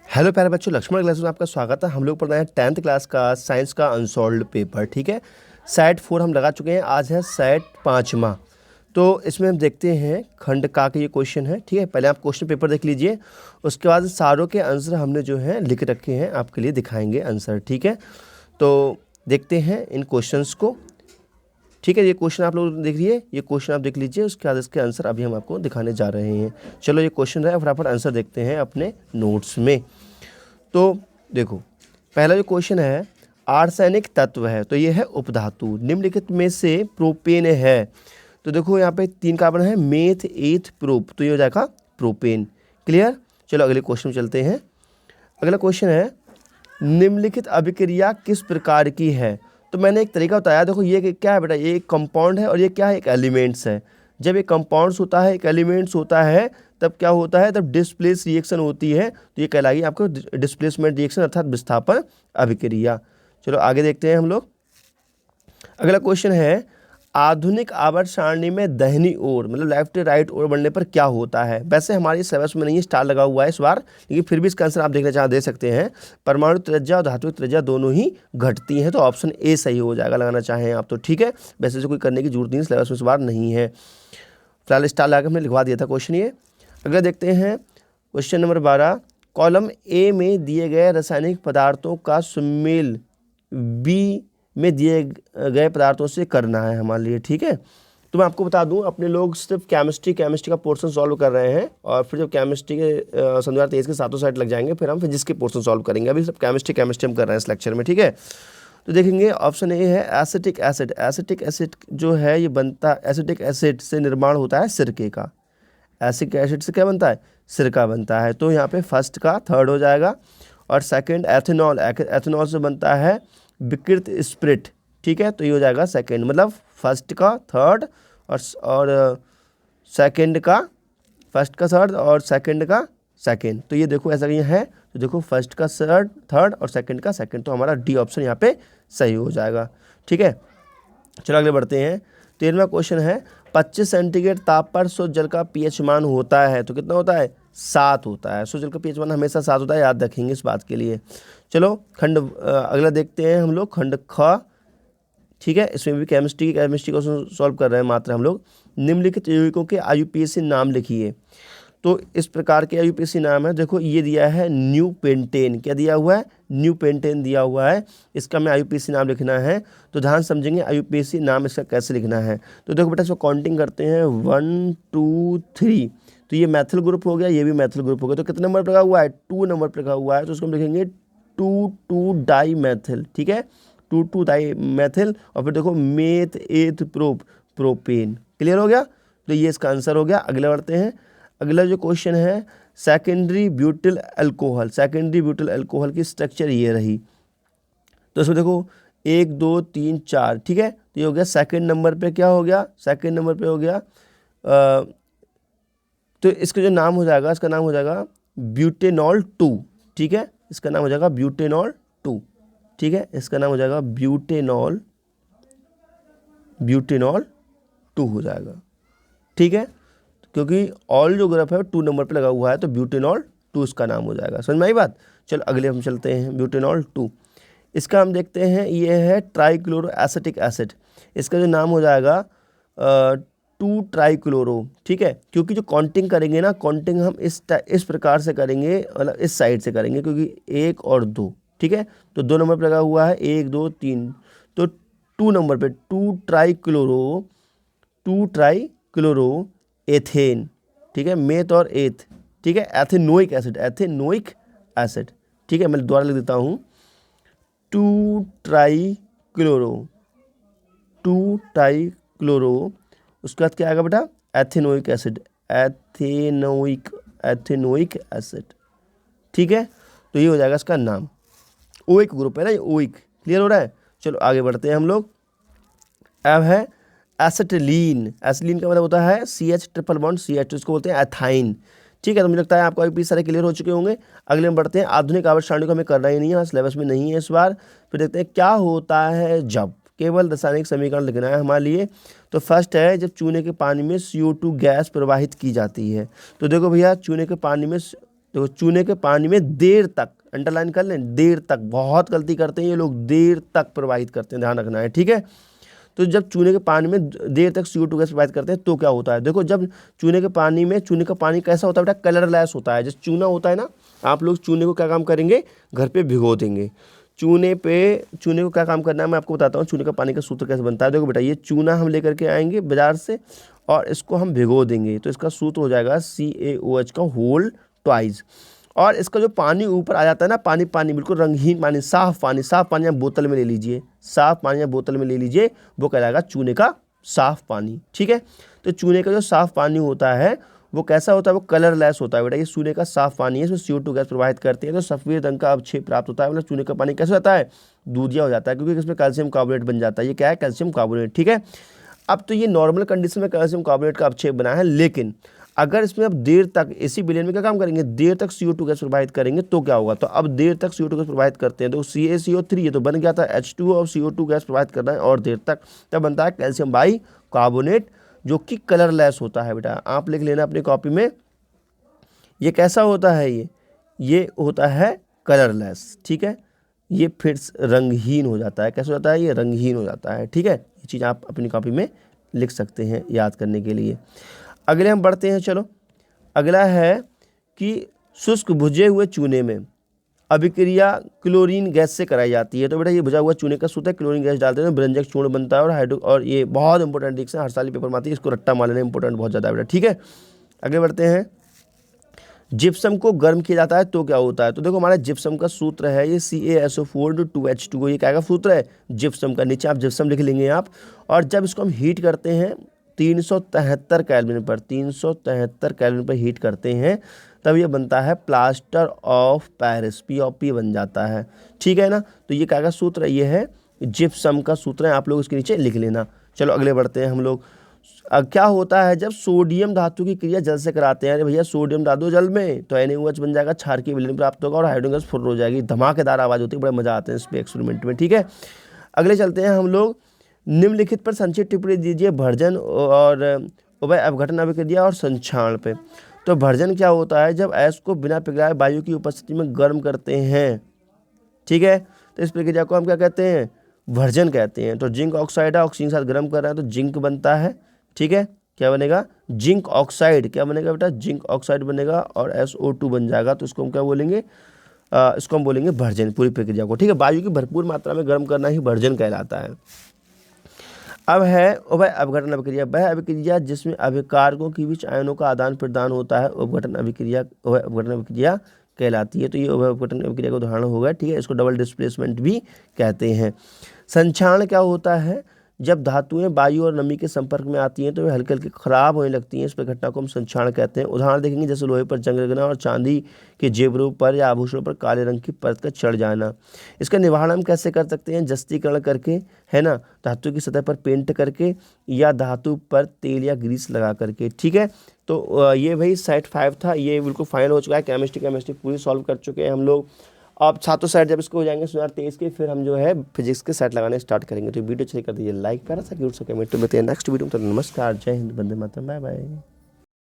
Hello प्यारे बच्चों, Lakshman class में आपका स्वागत है। हम लोग पढ़ रहे हैं 10th क्लास का साइंस का अनसॉल्व्ड पेपर। ठीक है, सेट 4 हम लगा चुके हैं, आज है सेट 5वां। तो इसमें हम देखते हैं खंड का ये क्वेश्चन है। ठीक है, पहले आप क्वेश्चन पेपर देख लीजिए, उसके बाद सारों के आंसर हमने जो है लिख रखे हैं, आपके लिए दिखाएंगे आंसर। ठीक है, तो देखते हैं इन क्वेश्चंस को। ठीक है, ये क्वेश्चन आप लोग देख लीजिए, ये क्वेश्चन आप देख लीजिए, उसके बाद इसके आंसर अभी हम आपको दिखाने जा रहे हैं। चलो ये क्वेश्चन है, फटाफट आंसर देखते हैं अपने नोट्स में। तो देखो, पहला जो क्वेश्चन है, आर्सेनिक तत्व है, तो ये है उपधातु, निम्नलिखित में से प्रोपेन है। तो देखो यहाँ पे 3 कार्बन है, मेथ एथ प्रोप, तो ये हो जाएगा प्रोपेन। क्लियर। चलो अगले क्वेश्चन में चलते हैं। अगला क्वेश्चन है, निम्नलिखित अभिक्रिया किस प्रकार की है। तो मैंने एक तरीका बताया। देखो ये क्या है बेटा, ये एक कंपाउंड है और ये क्या है, एक एलिमेंट्स है। जब एक कंपाउंड्स होता है, एक एलिमेंट्स होता है, तब क्या होता है, तब डिस्प्लेस रिएक्शन होती है, तो ये कहलाएगी आपको डिस्प्लेसमेंट रिएक्शन अर्थात विस्थापन अभिक्रिया। चलो आगे देखते हैं हम लोग। अगला क्वेश्चन है, आधुनिक आवर्त सारणी में दाहिनी ओर मतलब लेफ्ट राइट ओर बढ़ने पर क्या होता है। वैसे हमारी सिलेबस में नहीं है, स्टार लगा हुआ है इस बार, लेकिन फिर भी इसका आंसर आप देखना चाह दे सकते हैं। परमाणु त्रिज्या और धातु त्रिज्या दोनों ही घटती हैं, तो ऑप्शन ए सही हो जाएगा, लगाना चाहें आप तो। ठीक है, वैसे से कोई करने की जरूरत नहीं, सिलेबस में इस बार नहीं है। फिलहाल स्टार लगा के हमने लिखवा दिया था क्वेश्चन ये। अगला देखते हैं क्वेश्चन नंबर 12। कॉलम ए में दिए गए रासायनिक पदार्थों का सुमेल बी में दिए गए पदार्थों से करना है हमारे लिए। ठीक है, तो मैं आपको बता दूं, अपने लोग सिर्फ केमिस्ट्री का पोर्शन सॉल्व कर रहे हैं, और फिर जब केमिस्ट्री के संध्या 23 के सातों साइड लग जाएंगे, फिर हम फिजिक्स के पोर्शन सॉल्व करेंगे। अभी सिर्फ केमिस्ट्री हम कर रहे हैं इस लेक्चर में। ठीक है, तो देखेंगे ऑप्शन ए है एसिटिक एसिड। एसिटिक एसिड जो है ये बनता, एसिटिक एसिड से निर्माण होता है सिरके का। एसिटिक एसिड से क्या बनता है, सिरका बनता है। तो यहाँ पे फर्स्ट का थर्ड हो जाएगा। और सेकंड एथेनॉल, एथेनॉल से बनता है विकृत स्प्रिट। ठीक है, तो ये हो जाएगा सेकंड, मतलब फर्स्ट का थर्ड और सेकंड का फर्स्ट का थर्ड और सेकंड का सेकंड। तो ये देखो ऐसा कहीं है, तो देखो फर्स्ट का थर्ड और सेकंड का सेकंड, तो हमारा डी ऑप्शन यहाँ पे सही हो जाएगा। ठीक है, चलो आगे बढ़ते हैं। 13वां क्वेश्चन है, 25 सेंटीग्रेड ताप पर शुद्ध जल का पीएच मान होता है, तो कितना होता है, 7 होता है। शुद्ध जल का पीएच मान हमेशा 7 होता है, याद रखेंगे इस बात के लिए। चलो अगला देखते हैं हम लोग, खंड ख। ठीक है, इसमें भी केमिस्ट्री को सॉल्व कर रहे हैं मात्र हम लोग। निम्नलिखित यौगिकों के आईयूपीएसी नाम लिखिए। तो इस प्रकार के आईयूपीएसी नाम है, देखो ये दिया है न्यू पेंटेन। क्या दिया हुआ है, न्यू पेंटेन दिया हुआ है। इसका मैं आईयूपीएसी नाम लिखना है, तो ध्यान समझेंगे आईयूपीएसी नाम इसका कैसे लिखना है। तो देखो बेटा, इसको काउंटिंग करते हैं 1 2 3। तो ये मैथिल ग्रुप हो गया, ये भी मैथिल ग्रुप हो गया। तो कितने नंबर पर लगा हुआ है, 2 नंबर पर लगा हुआ है, तो उसको हम लिखेंगे 2 डाई मैथिल। ठीक है, 2 डाई मैथिल। और फिर देखो मेथ एथ प्रोपेन। क्लियर हो गया, तो ये इसका आंसर हो गया। अगले बढ़ते हैं। अगला जो क्वेश्चन है, secondary butyl alcohol. Secondary butyl alcohol की स्ट्रक्चर ये रही। तो इसमें देखो 1 2 3 4। ठीक है, तो ये हो गया सेकंड नंबर पे, क्या हो गया, सेकंड नंबर पे हो गया। तो इसका जो नाम हो जाएगा, इसका नाम हो जाएगा ब्यूटेनॉल 2। ठीक है, इसका नाम हो जाएगा ब्यूटेनॉल 2। ठीक है, इसका नाम हो जाएगा ब्यूटेनॉल 2 हो जाएगा। ठीक है, क्योंकि ऑल जो ग्रुप है 2 नंबर पे लगा हुआ है, तो ब्यूटेनॉल 2 इसका नाम हो जाएगा। समझ में आई बात। चलो अगले हम चलते हैं, ब्यूटेनॉल 2। इसका हम देखते हैं, ये है ट्राइक्लोरो एसिटिक एसिड। इसका जो नाम हो जाएगा 2 ट्राइक्लोरो। ठीक है, क्योंकि जो काउंटिंग करेंगे ना, काउंटिंग हम इस प्रकार से करेंगे, मतलब इस साइड से करेंगे, क्योंकि 1 और 2। ठीक है, तो 2 नंबर पर लगा हुआ है, 1 2 3, तो 2 नंबर पे 2 ट्राइक्लोरो एथेन। ठीक है, मेथ और एथ। ठीक है, एथेनोइक एसिड। ठीक है, मैं दोबारा लिख देता हूँ, 2 ट्राइक्लोरो, उसके बाद क्या आएगा बेटा, एथेनोइक एसिड। ठीक है, तो ये हो जाएगा इसका नाम। ओइक ग्रुप है ना ये, ओइक। क्लियर हो रहा है। चलो आगे बढ़ते हैं हम लोग। अब है एसिटिलीन। एसिटिलीन का मतलब होता है CH ट्रिपल बॉन्ड CH, इसको बोलते हैं एथाइन। ठीक है, तो मुझे लगता है आपको अभी सारे क्लियर हो चुके होंगे। अगले हम बढ़ते हैं। आधुनिक आवर्त सारणी को हमें करना ही नहीं है, सिलेबस में नहीं है इस बार। फिर देखते हैं क्या होता है जब, केवल रासायनिक समीकरण लिखना है हमारे लिए। तो फर्स्ट है, जब चूने के पानी में CO2 गैस प्रवाहित की जाती है। तो देखो भैया, चूने के पानी में देखो चूने के पानी में देर तक, अंडरलाइन कर लें, देर तक, बहुत गलती करते हैं ये लोग, देर तक प्रवाहित करते हैं, ध्यान रखना है, ठीक है। तो जब चूने के पानी में देर तक CO2 गैस प्रवाहित करते हैं तो क्या होता है, देखो जब चूने के पानी में, चूने का पानी कैसा होता है बेटा, कलरलेस होता है। जैसे चूना होता है ना, आप लोग चूने को क्या काम करेंगे, घर पे भिगो देंगे। चूने को क्या काम करना है मैं आपको बताता हूँ। चूने का पानी का सूत्र कैसे बनता है, देखो बेटा ये चूना हम लेकर के आएंगे बाजार से और इसको हम भिगो देंगे, तो इसका सूत्र हो जाएगा CaOH का होल ट्वाइस। और इसका जो पानी ऊपर आ जाता है ना, पानी बिल्कुल रंगहीन पानी, साफ पानी आप बोतल में ले लीजिए, साफ पानी आप बोतल में ले लीजिए, वो कहलाएगा चूने का साफ पानी, ठीक है। तो चूने का जो साफ पानी होता है वो कैसा होता है, वो कलरलेस होता है बेटा। ये चूने का साफ पानी है, इसमें CO2 गैस प्रवाहित करते हैं तो सफ़ेद रंग का अवक्षेप प्राप्त होता है। मतलब चूने का पानी कैसा होता है, दूधिया हो जाता है, क्योंकि इसमें कैल्शियम कार्बोनेट बन जाता है। ये क्या है, कैल्शियम कार्बोनेट, ठीक है। अब तो ये नॉर्मल कंडीशन में कैल्शियम कार्बोनेट का अवक्षेप बना है, लेकिन अगर इसमें अब देर तक AC विलयन में क्या काम करेंगे, देर तक CO2 गैस प्रवाहित करेंगे तो क्या होगा। तो अब देर तक CO2 गैस प्रवाहित करते हैं तो CaCO3 ये तो बन गया था H2O, और CO2 गैस प्रवाहित करना है और देर तक, तब बनता है कैल्शियम बाई कार्बोनेट, जो कि कलरलेस होता है बेटा। आप लिख लेना अपनी कॉपी में, ये कैसा होता है, ये होता है कलरलेस, ठीक है। ये फिर रंगहीन हो जाता है, कैसे होता है, ये रंगहीन हो जाता है, ठीक है। ये चीज़ आप अपनी कॉपी में लिख सकते हैं याद करने के लिए। अगले हम बढ़ते हैं, चलो अगला है कि शुष्क भुजे हुए चूने में अभिक्रिया क्लोरीन गैस से कराई जाती है। तो बेटा ये भुजा हुआ चूने का सूत्र है, क्लोरीन गैस डालते हैं व्यंजक चूर्ण बनता है, और ये बहुत इंपॉर्टेंट डिक्शन, हर साल पेपर में आती है, इसको रट्टा मान लेना इंपॉर्टेंट बहुत ज़्यादा है बेटा, ठीक है। आगे बढ़ते हैं। जिप्सम को गर्म किया जाता है तो क्या होता है, तो देखो हमारा जिप्सम का सूत्र है ये CaSO4 2H2O, ये क्या का सूत्र है, जिप्सम का। नीचे आप जिप्सम लिख लेंगे आप। और जब इसको हम हीट करते हैं 373 केल्विन पर, 373 केल्विन पर हीट करते हैं, तब ये बनता है प्लास्टर ऑफ पेरिस, POP बन जाता है, ठीक है ना। तो ये क्या का सूत्र है, ये है जिप्सम का सूत्र है, आप लोग इसके नीचे लिख लेना। चलो अगले बढ़ते हैं हम लोग। क्या होता है जब सोडियम धातु की क्रिया जल से कराते हैं, अरे भैया सोडियम डाल दो जल में तो NaOH बन जाएगा, क्षार की विलयन प्राप्त होगा और हाइड्रोजन गैस फुर्र हो जाएगी। धमाकेदार आवाज़ होती है, बड़ा मजा आता है इस पे एक्सपेरिमेंट में, ठीक है। अगले चलते हैं हम लोग। निम्नलिखित पर संक्षिप्त टिप्पणी दीजिए भर्जन और उभय अपघटन अभिक्रिया और संक्षारण पे। तो भर्जन क्या होता है, जब ऐश को बिना पिघलाए वायु की उपस्थिति में गर्म करते हैं, ठीक है। तो इस प्रक्रिया को हम क्या कहते हैं, भर्जन कहते हैं। तो जिंक ऑक्साइड है, ऑक्सीजन के साथ गर्म कर रहा है तो जिंक बनता है, ठीक है। क्या बनेगा, जिंक ऑक्साइड, क्या बनेगा बेटा, जिंक ऑक्साइड बनेगा और SO2 बन जाएगा। तो इसको हम क्या बोलेंगे, इसको हम बोलेंगे भर्जन, पूरी प्रक्रिया को, ठीक है। वायु की भरपूर मात्रा में गर्म करना ही भर्जन कहलाता है। अब है उभय अपघटन अभिक्रिया, वह अभिक्रिया जिसमें अभिकारकों के बीच आयनों का आदान प्रदान होता है, उभय अपघटन अभिक्रिया कहलाती है। तो ये उभय अपघटन अभिक्रिया का उदाहरण होगा, ठीक है। इसको डबल डिस्प्लेसमेंट भी कहते हैं। संक्षारण क्या होता है, जब धातुएं वायु और नमी के संपर्क में आती हैं तो वे हल्के हल्के खराब होने लगती हैं, इस घटना को हम संक्षारण कहते हैं। उदाहरण देखेंगे जैसे लोहे पर जंग लगना और चांदी के जेवरों पर या आभूषणों पर काले रंग की परत का चढ़ जाना। इसका निवारण हम कैसे कर सकते हैं, जस्तीकरण करके, है ना, धातु की सतह पर पेंट करके या धातु पर तेल या ग्रीस लगा करके, ठीक है। तो ये भाई सेट 5 था, ये बिल्कुल फाइनल हो चुका है। केमिस्ट्री पूरी सॉल्व कर चुके हैं हम लोग। अब सातों सेट जब इसको हो जाएंगे 2023 के, फिर हम जो है फिजिक्स के सेट लगाने स्टार्ट करेंगे। तो वीडियो अच्छी कर दीजिए लाइक, प्यारा सा क्यूट सा कमेंट। तो बताइए नेक्स्ट वीडियो में। तो नमस्कार, जय हिंद, वंदे मातरम, बाय बाय।